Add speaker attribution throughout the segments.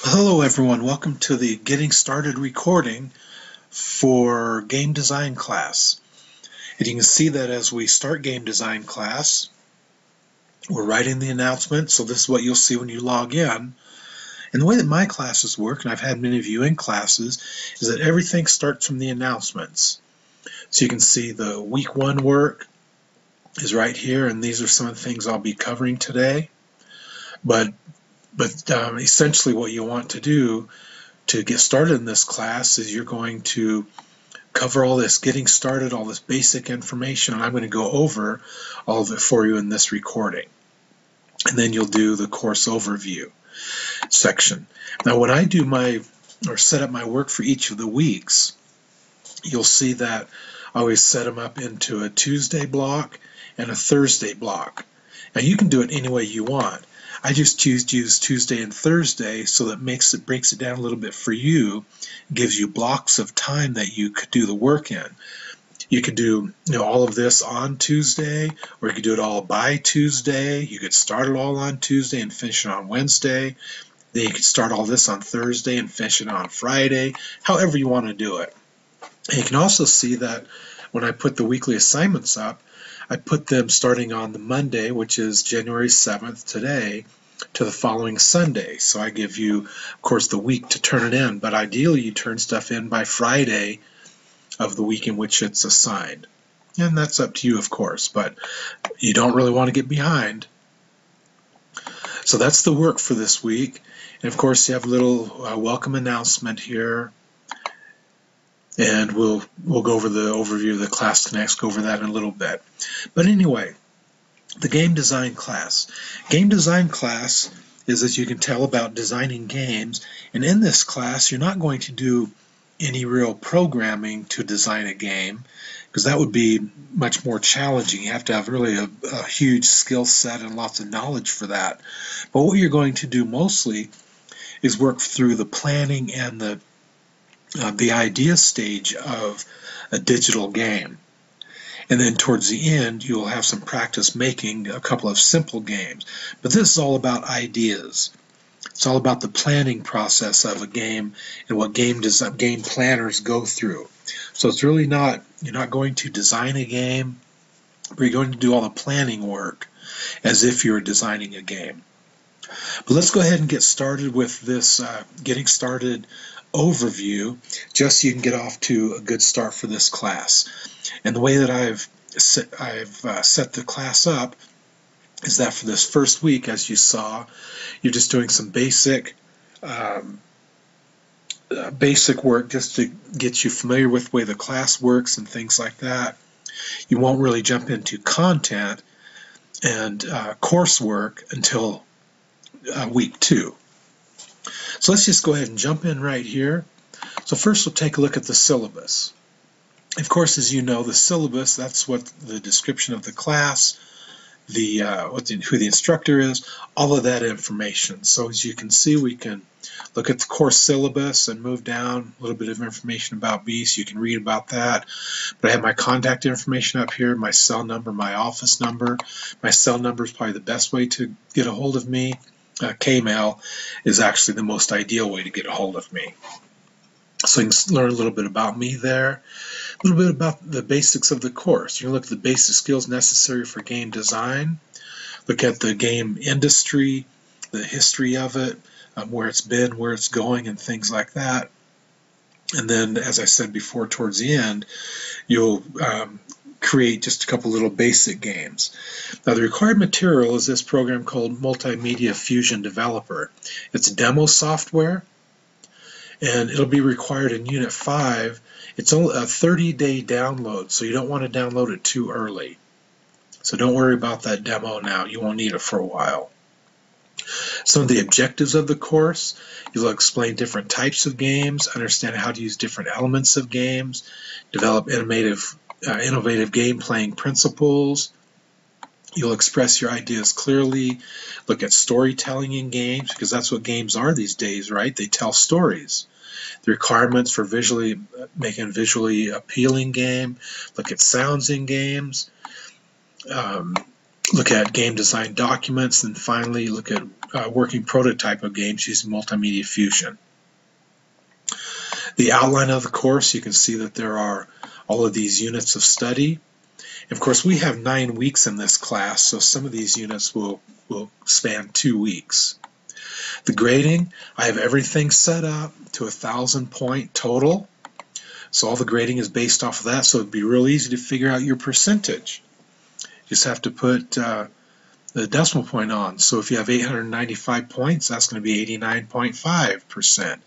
Speaker 1: Hello everyone, welcome to the Getting Started recording for game design class. And you can see that as we start game design class, we're writing the announcement, so this is what you'll see when you log in. And the way that my classes work, and I've had many of you in classes, is that everything starts from the announcements. So you can see the week 1 work is right here, and these are some of the things I'll be covering today. But essentially what you want to do to get started in this class is you're going to cover all this getting started, all this basic information, and I'm going to go over all of it for you in this recording. And then you'll do the course overview section. Now when I do set up my work for each of the weeks, you'll see that I always set them up into a Tuesday block and a Thursday block. Now you can do it any way you want. I just choose to use Tuesday and Thursday, so that breaks it down a little bit for you, gives you blocks of time that you could do the work in. You could do all of this on Tuesday, or you could do it all by Tuesday. You could start it all on Tuesday and finish it on Wednesday. Then you could start all this on Thursday and finish it on Friday, however you want to do it. And you can also see that when I put the weekly assignments up, I put them starting on the Monday, which is January 7th today, to the following Sunday. So I give you, of course, the week to turn it in, but ideally you turn stuff in by Friday of the week in which it's assigned. And that's up to you, of course, but you don't really want to get behind. So that's the work for this week. And of course, you have a little welcome announcement here. And we'll go over the overview of the class next, go over that in a little bit. But anyway, the game design class. Game design class is, as you can tell, about designing games. And in this class, you're not going to do any real programming to design a game, because that would be much more challenging. You have to have really a huge skill set and lots of knowledge for that. But what you're going to do mostly is work through the planning and the idea stage of a digital game. And then towards the end, you'll have some practice making a couple of simple games. But this is all about ideas. It's all about the planning process of a game and what game planners go through. So it's really not, you're not going to design a game, but you're going to do all the planning work as if you're designing a game. But let's go ahead and get started with this getting started overview, just so you can get off to a good start for this class. And the way that I've set the class up is that for this first week, as you saw, you're just doing some basic work just to get you familiar with the way the class works and things like that. You won't really jump into content and coursework until week 2. So let's just go ahead and jump in right here. So first we'll take a look at the syllabus. Of course, as you know, the syllabus, that's what the description of the class, who the instructor is, all of that information. So as you can see, we can look at the course syllabus and move down a little bit of information about me, so you can read about that. But I have my contact information up here, my cell number, my office number. My cell number is probably the best way to get a hold of me. Kmail is actually the most ideal way to get a hold of me. So you can learn a little bit about me there, a little bit about the basics of the course. You can look at the basic skills necessary for game design, look at the game industry, the history of it, where it's been, where it's going, and things like that. And then, as I said before, towards the end, you'll create just a couple little basic games. Now, the required material is this program called Multimedia Fusion Developer. It's demo software, and it'll be required in Unit 5. It's only a 30-day download, so you don't want to download it too early. So don't worry about that demo now. You won't need it for a while. Some of the objectives of the course: you'll explain different types of games, understand how to use different elements of games, develop innovative game-playing principles. You'll express your ideas clearly, look at storytelling in games, because that's what games are these days, right? They tell stories. The requirements for making a visually appealing game, look at sounds in games, look at game design documents, and finally look at working prototype of games using Multimedia Fusion. The outline of the course, you can see that there are all of these units of study. And of course, we have 9 weeks in this class, so some of these units will span 2 weeks. The grading, I have everything set up to 1,000-point total. So all the grading is based off of that, so it'd be real easy to figure out your percentage. You just have to put the decimal point on. So if you have 895 points, that's going to be 89.5%.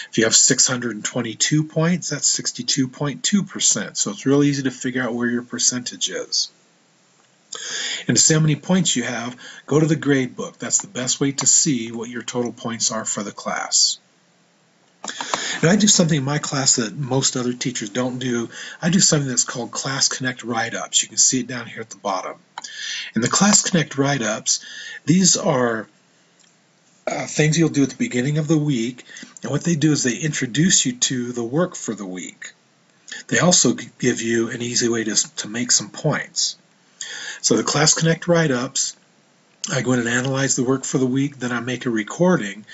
Speaker 1: If you have 622 points, that's 62.2%. So it's real easy to figure out where your percentage is. And to see how many points you have, go to the grade book. That's the best way to see what your total points are for the class. And I do something in my class that most other teachers don't do. I do something that's called Class Connect write-ups. You can see it down here at the bottom. And the Class Connect write-ups, these are things you'll do at the beginning of the week. And what they do is they introduce you to the work for the week. They also give you an easy way to make some points. So the Class Connect write-ups, I go in and analyze the work for the week, then I make a recording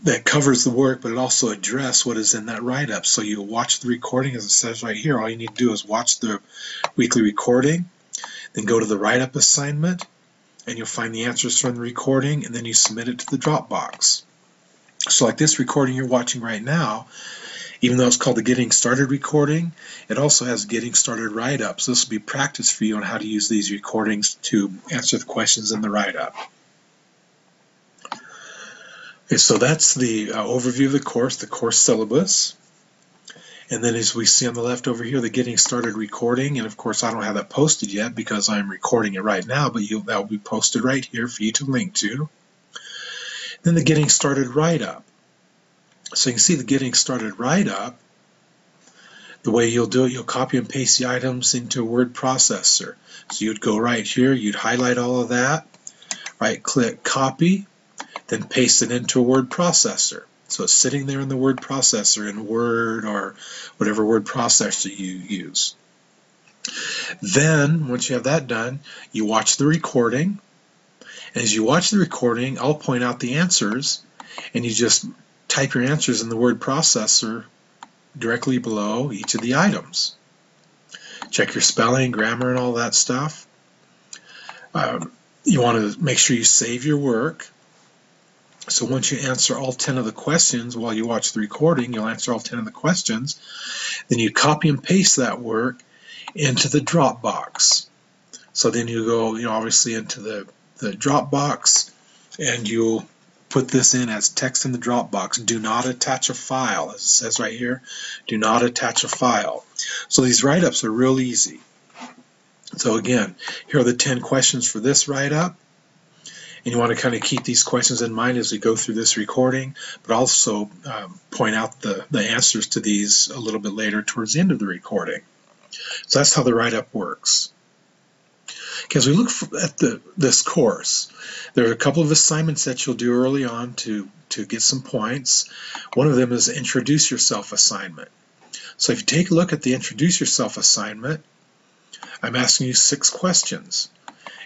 Speaker 1: that covers the work, but it also addresses what is in that write-up. So you watch the recording, as it says right here. All you need to do is watch the weekly recording, then go to the write-up assignment, and you'll find the answers from the recording, and then you submit it to the Dropbox. So like this recording you're watching right now, even though it's called the Getting Started recording, it also has Getting Started write-up. So this will be practice for you on how to use these recordings to answer the questions in the write-up. Okay, so that's the overview of the course syllabus. And then as we see on the left over here, the Getting Started recording. And of course, I don't have that posted yet because I'm recording it right now, but that will be posted right here for you to link to. Then the Getting Started write-up. So you can see the Getting Started write-up. The way you'll do it, you'll copy and paste the items into a word processor. So you'd go right here, you'd highlight all of that, right-click Copy, then paste it into a word processor. So it's sitting there in the word processor in Word or whatever word processor you use. Then, once you have that done, you watch the recording. And as you watch the recording, I'll point out the answers, and you just type your answers in the word processor directly below each of the items. Check your spelling, grammar, and all that stuff. You want to make sure you save your work. So once you answer all 10 of the questions while you watch the recording, you'll answer all 10 of the questions. Then you copy and paste that work into the Dropbox. So then you go, obviously into the Dropbox, and you'll put this in as text in the Dropbox. Do not attach a file, as it says right here. Do not attach a file. So these write-ups are real easy. So again, here are the 10 questions for this write-up. And you want to kind of keep these questions in mind as we go through this recording, but also point out the answers to these a little bit later towards the end of the recording. So that's how the write-up works. Okay, as we look at this course, there are a couple of assignments that you'll do early on to get some points. One of them is an Introduce Yourself assignment. So if you take a look at the Introduce Yourself assignment, I'm asking you 6 questions.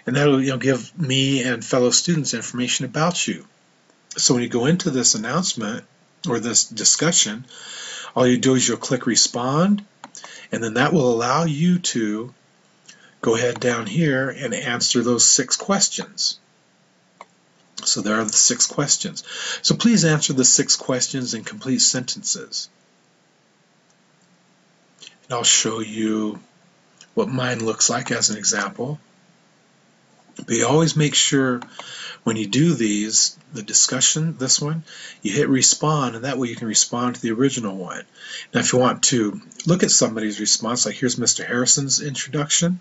Speaker 1: And that will give me and fellow students information about you. So when you go into this announcement or this discussion, all you do is you'll click Respond, and then that will allow you to go ahead down here and answer those 6 questions. So there are the 6 questions. So please answer the 6 questions in complete sentences. And I'll show you what mine looks like as an example. But you always make sure when you do these, the discussion, this one, you hit respond, and that way you can respond to the original one. Now if you want to look at somebody's response, like here's Mr. Harrison's introduction,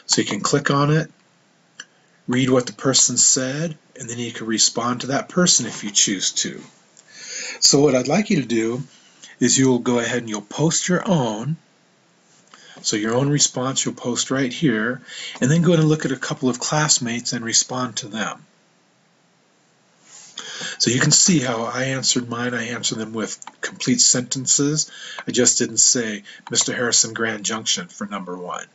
Speaker 1: so you can click on it, read what the person said, and then you can respond to that person if you choose to. So what I'd like you to do is you'll go ahead and you'll post your own. So your own response you'll post right here, and then go ahead and look at a couple of classmates and respond to them. So you can see how I answered mine. I answered them with complete sentences. I just didn't say Mr. Harrison Grand Junction for number 1.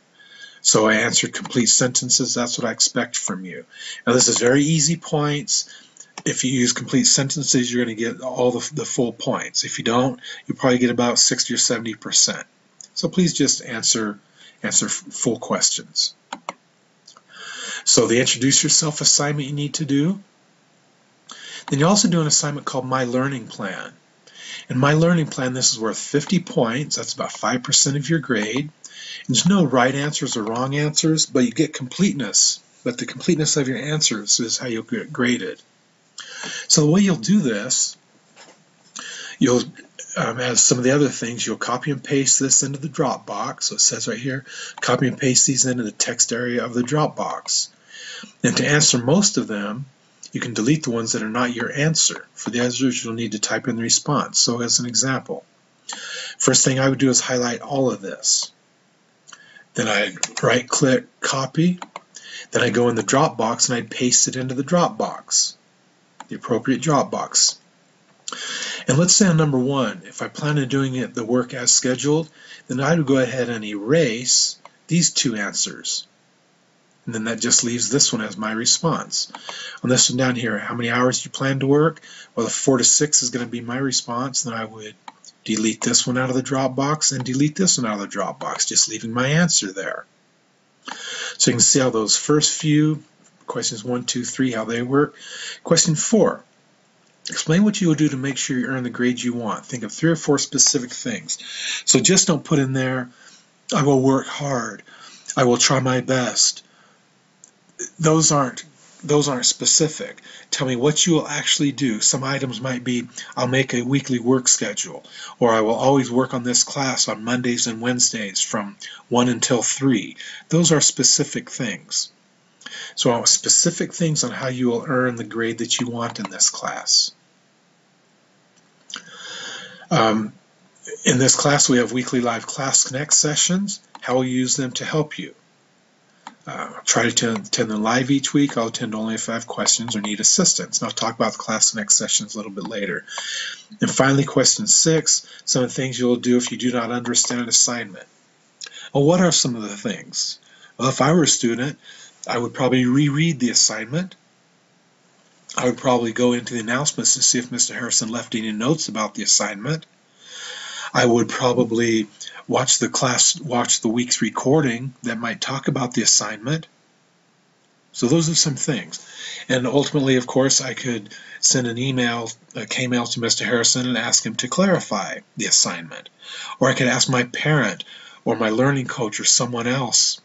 Speaker 1: So I answered complete sentences. That's what I expect from you. Now this is very easy points. If you use complete sentences, you're going to get all the full points. If you don't, you probably get about 60 or 70%. So please just answer full questions. So the introduce yourself assignment you need to do. Then you also do an assignment called My Learning Plan. In My Learning Plan, this is worth 50 points. That's about 5% of your grade. And there's no right answers or wrong answers, but you get completeness. But the completeness of your answers is how you'll get graded. So the way you'll do this, you'll, as some of the other things, you'll copy and paste this into the Dropbox. So it says right here, copy and paste these into the text area of the Dropbox. And to answer most of them, you can delete the ones that are not your answer. For the others, you'll need to type in the response. So as an example, first thing I would do is highlight all of this. Then I'd right-click, copy. Then I go in the Dropbox and I'd paste it into the Dropbox, the appropriate Dropbox. And let's say on number 1, if I plan on doing the work as scheduled, then I would go ahead and erase these 2 answers. And then that just leaves this one as my response. On this one down here, how many hours do you plan to work? Well, the 4 to 6 is going to be my response. Then I would delete this one out of the Dropbox and delete this one out of the Dropbox, just leaving my answer there. So you can see how those first few, questions 1, 2, 3, how they work. Question 4. Explain what you will do to make sure you earn the grades you want. Think of 3 or 4 specific things. So just don't put in there, I will work hard, I will try my best. Those aren't specific. Tell me what you will actually do. Some items might be, I'll make a weekly work schedule, or I will always work on this class on Mondays and Wednesdays from 1 until 3. Those are specific things. So specific things on how you will earn the grade that you want in this class. In this class we have weekly live Class Connect sessions. How will you use them to help you? Try to attend them live each week. I'll attend only if I have questions or need assistance. And I'll talk about the Class Connect sessions a little bit later. And finally, question 6, some of the things you'll do if you do not understand an assignment. Well, what are some of the things? Well, if I were a student, I would probably reread the assignment. I would probably go into the announcements to see if Mr. Harrison left any notes about the assignment. I would probably watch the week's recording that might talk about the assignment. So those are some things. And ultimately, of course, I could send an email, a K-mail to Mr. Harrison and ask him to clarify the assignment. Or I could ask my parent or my learning coach or someone else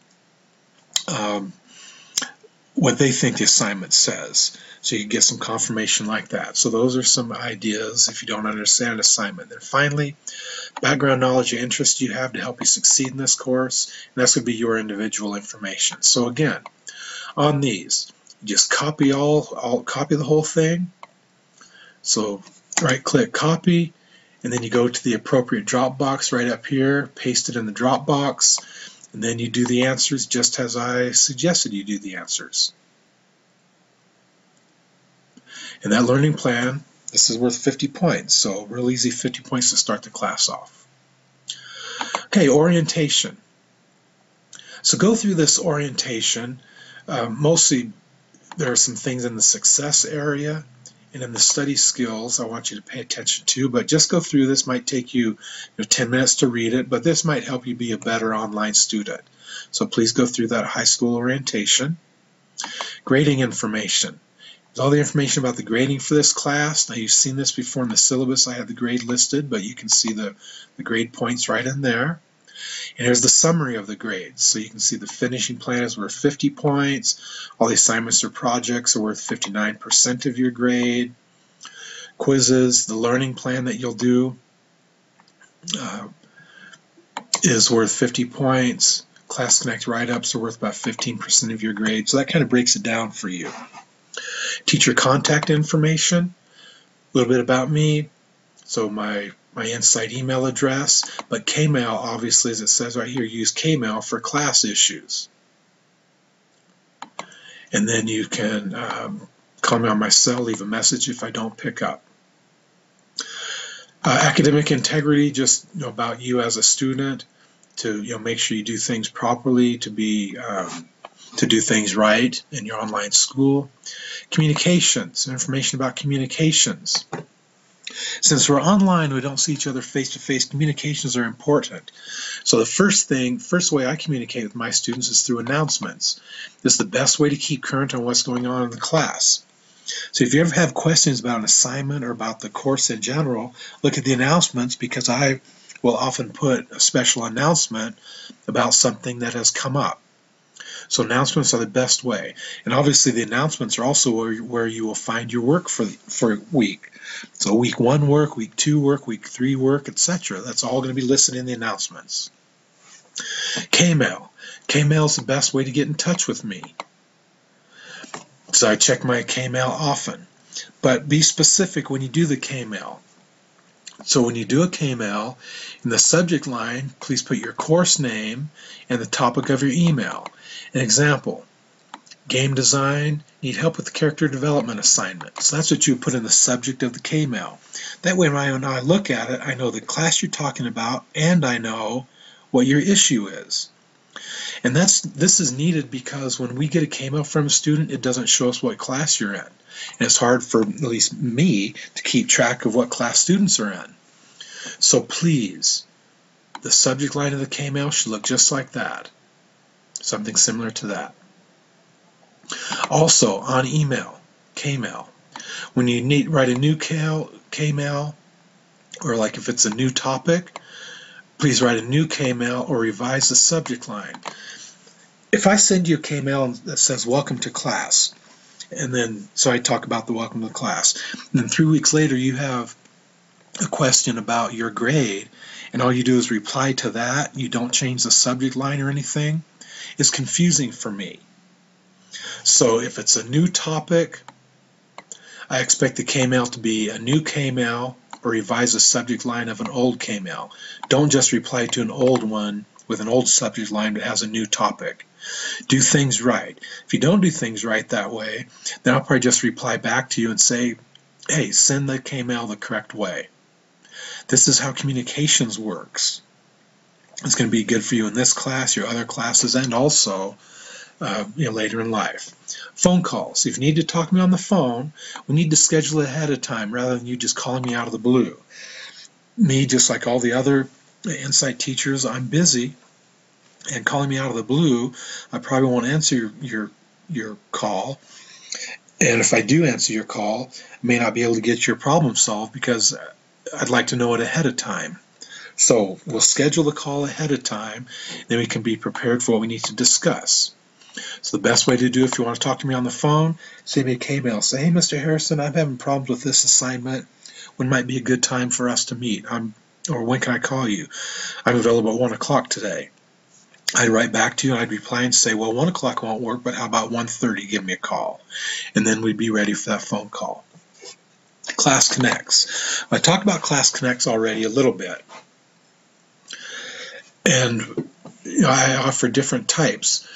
Speaker 1: what they think the assignment says. So you get some confirmation like that. So those are some ideas if you don't understand an assignment. Then finally, background knowledge or interest you have to help you succeed in this course, and that's going to be your individual information. So again, on these, you just copy copy the whole thing. So right-click, copy, and then you go to the appropriate Dropbox right up here, paste it in the Dropbox, and then you do the answers just as I suggested you do the answers. In that learning plan, this is worth 50 points, so real easy 50 points to start the class off. Okay, orientation. So go through this orientation. Mostly there are some things in the success area and in the study skills I want you to pay attention to, but just go through this. Might take you 10 minutes to read it, but this might help you be a better online student. So please go through that high school orientation. Grading information. There's all the information about the grading for this class. Now you've seen this before in the syllabus. I have the grade listed, but you can see the grade points right in there. And here's the summary of the grades. So you can see the finishing plan is worth 50 points. All the assignments or projects are worth 59% of your grade. Quizzes, the learning plan that you'll do is worth 50 points. Class Connect write-ups are worth about 15% of your grade. So that kind of breaks it down for you. Teacher contact information, a little bit about me. So my Insight email address, but K-mail, obviously, as it says right here, use K-mail for class issues. And then you can call me on my cell, leave a message if I don't pick up. Academic integrity, just about you as a student. to make sure you do things properly, to do things right in your online school. Communications, information about communications. Since we're online, we don't see each other face-to-face. Communications are important. So the first way I communicate with my students is through announcements. This is the best way to keep current on what's going on in the class. So if you ever have questions about an assignment or about the course in general, look at the announcements, because I will often put a special announcement about something that has come up. So announcements are the best way. And obviously the announcements are also where you will find your work for a week. So week 1 work, week 2 work, week 3 work, etc. That's all going to be listed in the announcements. K-mail. K-mail is the best way to get in touch with me. So I check my K-mail often. But be specific when you do the K-mail. So when you do a K-mail, in the subject line, please put your course name and the topic of your email. An example, game design, need help with the character development assignment. So that's what you put in the subject of the K-mail. That way when I look at it, I know the class you're talking about, and I know what your issue is. And this is needed because when we get a K-mail from a student, it doesn't show us what class you're in. And it's hard for at least me to keep track of what class students are in. So please, the subject line of the K-mail should look just like that. Something similar to that. Also, on email, K-mail, when you write a new K-mail, or like if it's a new topic, please write a new K-mail or revise the subject line. If I send you a K-mail that says welcome to class, and then so I talk about the welcome to class, and then 3 weeks later you have a question about your grade, and all you do is reply to that, you don't change the subject line or anything, it's confusing for me. So if it's a new topic, I expect the K-mail to be a new K-mail or revise the subject line of an old K-mail. Don't just reply to an old one with an old subject line that has a new topic. Do things right. If you don't do things right that way, then I'll probably just reply back to you and say, hey, send the K-mail the correct way. This is how communications works. It's going to be good for you in this class, your other classes, and also later in life. Phone calls. If you need to talk to me on the phone, we need to schedule it ahead of time rather than you just calling me out of the blue. Me, just like all the other Insight teachers, I'm busy, and calling me out of the blue, I probably won't answer your call. And if I do answer your call, I may not be able to get your problem solved because I'd like to know it ahead of time. So we'll schedule the call ahead of time, then we can be prepared for what we need to discuss. So the best way to do it, if you want to talk to me on the phone, send me a K-mail. Say, hey, Mr. Harrison, I'm having problems with this assignment. When might be a good time for us to meet? Or when can I call you? I'm available at 1 o'clock today. I'd write back to you and I'd reply and say, well, 1 o'clock won't work, but how about 1:30? Give me a call. And then we'd be ready for that phone call. Class Connects. I talked about Class Connects already a little bit. And I offer different types,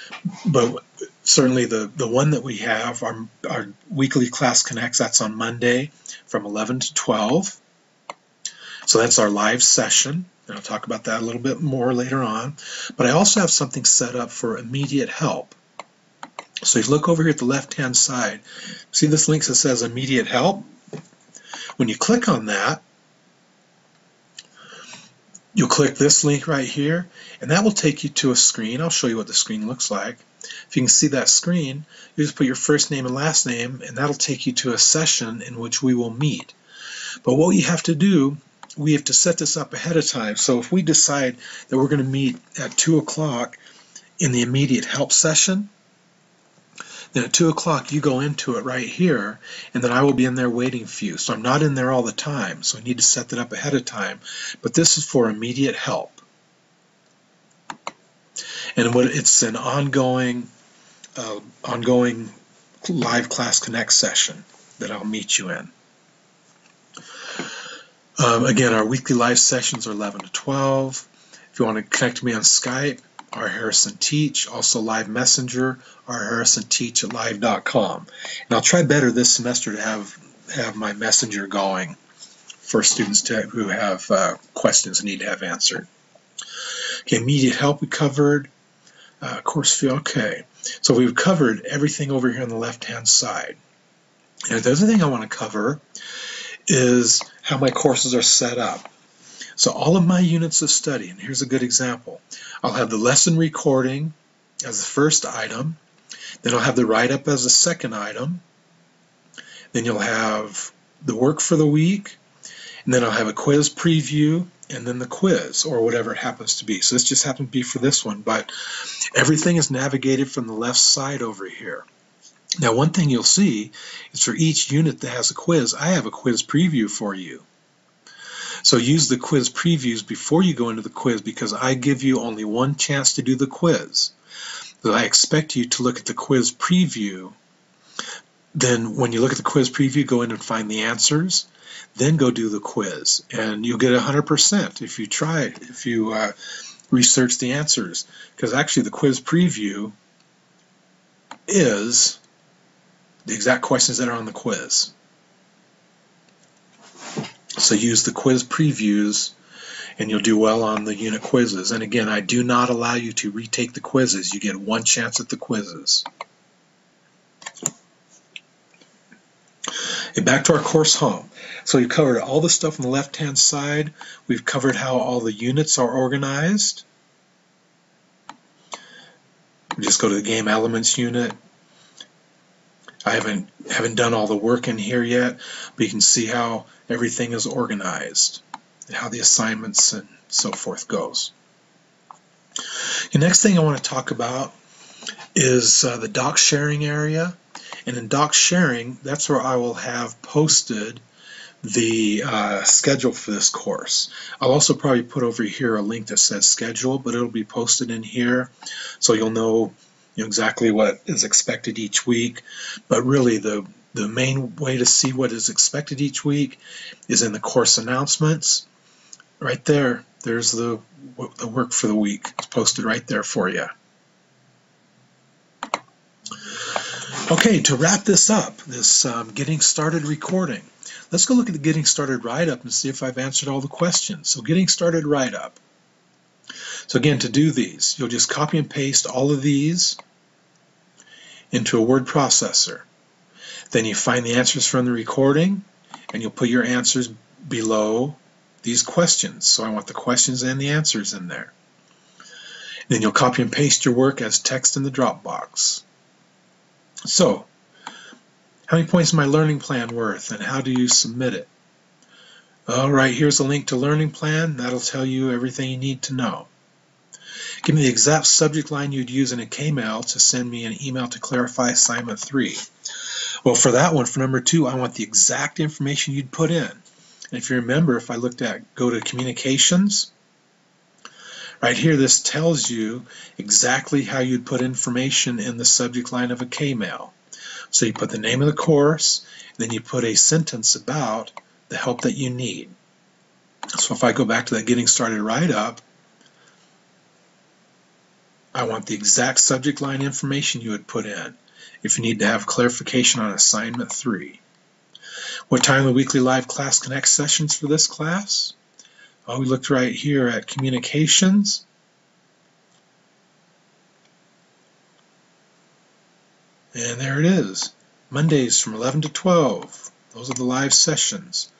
Speaker 1: but certainly the one that we have, our weekly Class Connects, that's on Monday from 11 to 12. So that's our live session, and I'll talk about that a little bit more later on. But I also have something set up for immediate help. So if you look over here at the left-hand side, see this link that says immediate help? When you click on that, you'll click this link right here, and that will take you to a screen. I'll show you what the screen looks like. If you can see that screen, you just put your first name and last name, and that'll take you to a session in which we will meet. But what you have to do, we have to set this up ahead of time. So if we decide that we're going to meet at 2 o'clock in the immediate help session, then at 2 o'clock you go into it right here, and then I will be in there waiting for you. So I'm not in there all the time, so I need to set that up ahead of time. But this is for immediate help. And it's an ongoing live Class Connect session that I'll meet you in. Again, our weekly live sessions are 11 to 12. If you want to connect to me on Skype, R. Harrison Teach, also Live Messenger, rharrisonteach@live.com. And I'll try better this semester to have my messenger going for students who have questions and need to have answered. Okay, immediate help we covered. Course fee, okay. So we've covered everything over here on the left-hand side. And the other thing I want to cover is how my courses are set up. So all of my units of study, and here's a good example. I'll have the lesson recording as the first item, then I'll have the write-up as the second item, then you'll have the work for the week, and then I'll have a quiz preview, and then the quiz, or whatever it happens to be. So this just happened to be for this one, but everything is navigated from the left side over here. Now, one thing you'll see is for each unit that has a quiz, I have a quiz preview for you. So use the quiz previews before you go into the quiz, because I give you only one chance to do the quiz. So I expect you to look at the quiz preview. Then when you look at the quiz preview, go in and find the answers, then go do the quiz, and you'll get 100% if you research the answers, because actually the quiz preview is the exact questions that are on the quiz. So use the quiz previews and you'll do well on the unit quizzes. And again, I do not allow you to retake the quizzes. You get one chance at the quizzes. Okay, back to our course home. So we've covered all the stuff on the left-hand side. We've covered how all the units are organized. We just go to the game elements unit. I haven't done all the work in here yet, but you can see how everything is organized and how the assignments and so forth goes. The next thing I want to talk about is the doc sharing area. And in doc sharing, that's where I will have posted the schedule for this course. I'll also probably put over here a link that says schedule, but it'll be posted in here so you'll know exactly what is expected each week. But really the main way to see what is expected each week is in the course announcements. Right there, there's the work for the week. It's posted right there for you. Okay, to wrap this up, this getting started recording, let's go look at the getting started write-up and see if I've answered all the questions. So getting started write-up. So again, to do these, you'll just copy and paste all of these into a word processor. Then you find the answers from the recording and you'll put your answers below these questions. So I want the questions and the answers in there. Then you'll copy and paste your work as text in the Dropbox. So, how many points is my learning plan worth and how do you submit it? All right, here's a link to learning plan. That'll tell you everything you need to know. Give me the exact subject line you'd use in a K-mail to send me an email to clarify assignment 3. Well, for that one, for number 2, I want the exact information you'd put in. And if you remember, if I looked at, go to communications, right here, this tells you exactly how you'd put information in the subject line of a K-mail. So you put the name of the course, then you put a sentence about the help that you need. So if I go back to that getting started write-up, I want the exact subject line information you would put in if you need to have clarification on assignment 3. What time are the weekly live class connect sessions for this class? Oh, we looked right here at communications. And there it is. Mondays from 11 to 12. Those are the live sessions.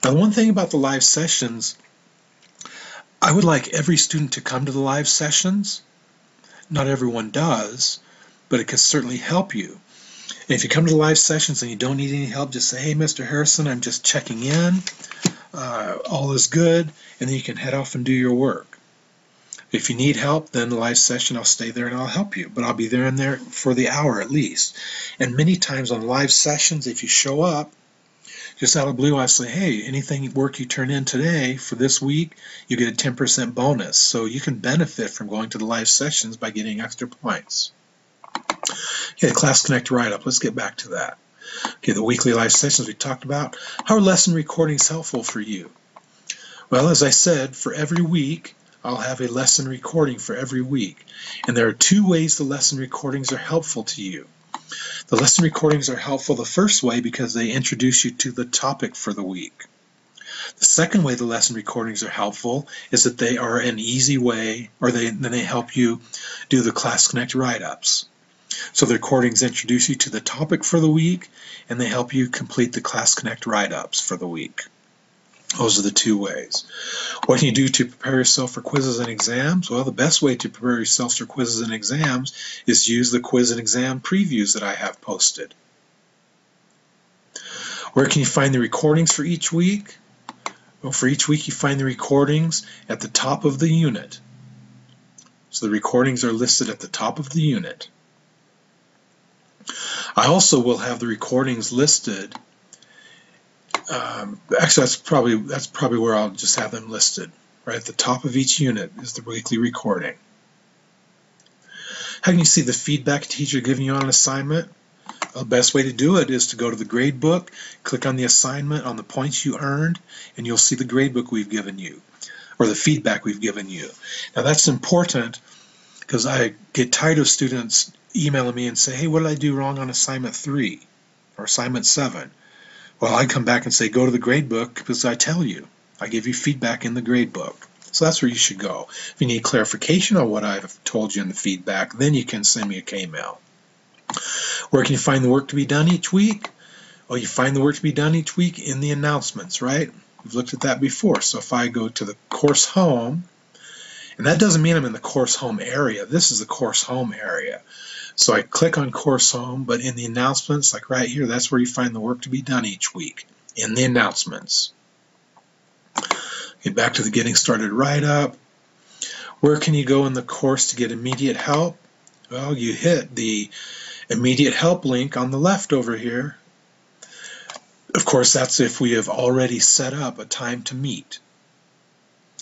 Speaker 1: Now, the one thing about the live sessions, I would like every student to come to the live sessions. Not everyone does, but it can certainly help you. And if you come to the live sessions and you don't need any help, just say, hey, Mr. Harrison, I'm just checking in. All is good, and then you can head off and do your work. If you need help, then the live session, I'll stay there and I'll help you, but I'll be there and there for the hour at least. And many times on live sessions, if you show up, just out of blue, I say, hey, anything work you turn in today for this week, you get a 10% bonus. So you can benefit from going to the live sessions by getting extra points. Okay, the Class Connect write-up, let's get back to that. Okay, the weekly live sessions we talked about. How are lesson recordings helpful for you? Well, as I said, for every week, I'll have a lesson recording for every week. And there are 2 ways the lesson recordings are helpful to you. The lesson recordings are helpful the first way because they introduce you to the topic for the week. The second way the lesson recordings are helpful is that they are an easy way, or then they help you do the Class Connect write-ups. So the recordings introduce you to the topic for the week, and they help you complete the Class Connect write-ups for the week. Those are the two ways. What can you do to prepare yourself for quizzes and exams? Well, the best way to prepare yourself for quizzes and exams is to use the quiz and exam previews that I have posted. Where can you find the recordings for each week? Well, for each week you find the recordings at the top of the unit. So the recordings are listed at the top of the unit. I also will have the recordings listed. Actually, that's probably where I'll just have them listed. Right at the top of each unit is the weekly recording. How can you see the feedback a teacher giving you on an assignment? The best way to do it is to go to the gradebook, click on the assignment, on the points you earned, and you'll see the gradebook we've given you, or the feedback we've given you. Now that's important because I get tired of students emailing me and say, hey, what did I do wrong on assignment 3 or assignment 7? Well, I come back and say, go to the gradebook because I tell you. I give you feedback in the gradebook. So that's where you should go. If you need clarification on what I've told you in the feedback, then you can send me a K-mail. Where can you find the work to be done each week? Well, you find the work to be done each week in the announcements, right? We've looked at that before. So if I go to the course home, and that doesn't mean I'm in the course home area. This is the course home area. So I click on course home, but in the announcements, like right here, that's where you find the work to be done each week, in the announcements. Get back to the getting started write-up. Where can you go in the course to get immediate help? Well, you hit the immediate help link on the left over here. Of course, that's if we have already set up a time to meet.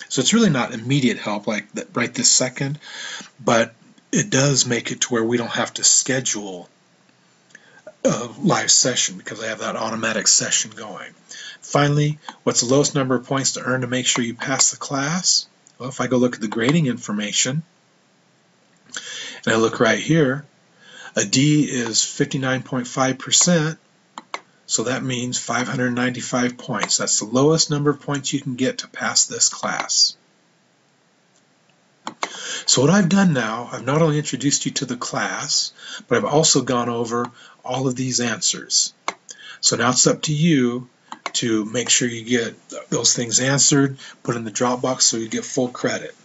Speaker 1: So it's really not immediate help like that right this second, but it does make it to where we don't have to schedule a live session because I have that automatic session going. Finally, what's the lowest number of points to earn to make sure you pass the class? Well, if I go look at the grading information, and I look right here, a D is 59.5%, so that means 595 points. That's the lowest number of points you can get to pass this class. So what I've done now, I've not only introduced you to the class, but I've also gone over all of these answers. So now it's up to you to make sure you get those things answered, put in the Dropbox so you get full credit.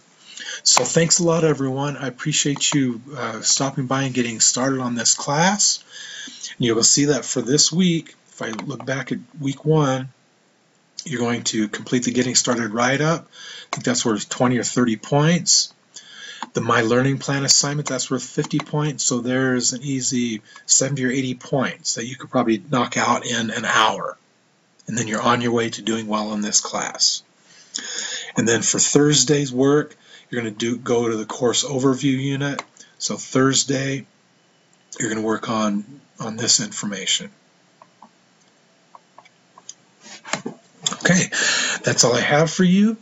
Speaker 1: So thanks a lot, everyone. I appreciate you stopping by and getting started on this class. And you will see that for this week, if I look back at week 1, you're going to complete the Getting Started write-up. I think that's worth 20 or 30 points. The My Learning Plan assignment, that's worth 50 points, so there's an easy 70 or 80 points that you could probably knock out in an hour. And then you're on your way to doing well in this class. And then for Thursday's work, you're going to go to the course overview unit. So Thursday, you're going to work on this information. Okay, that's all I have for you.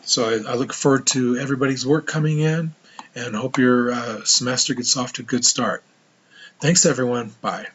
Speaker 1: So I look forward to everybody's work coming in and hope your semester gets off to a good start. Thanks, everyone. Bye.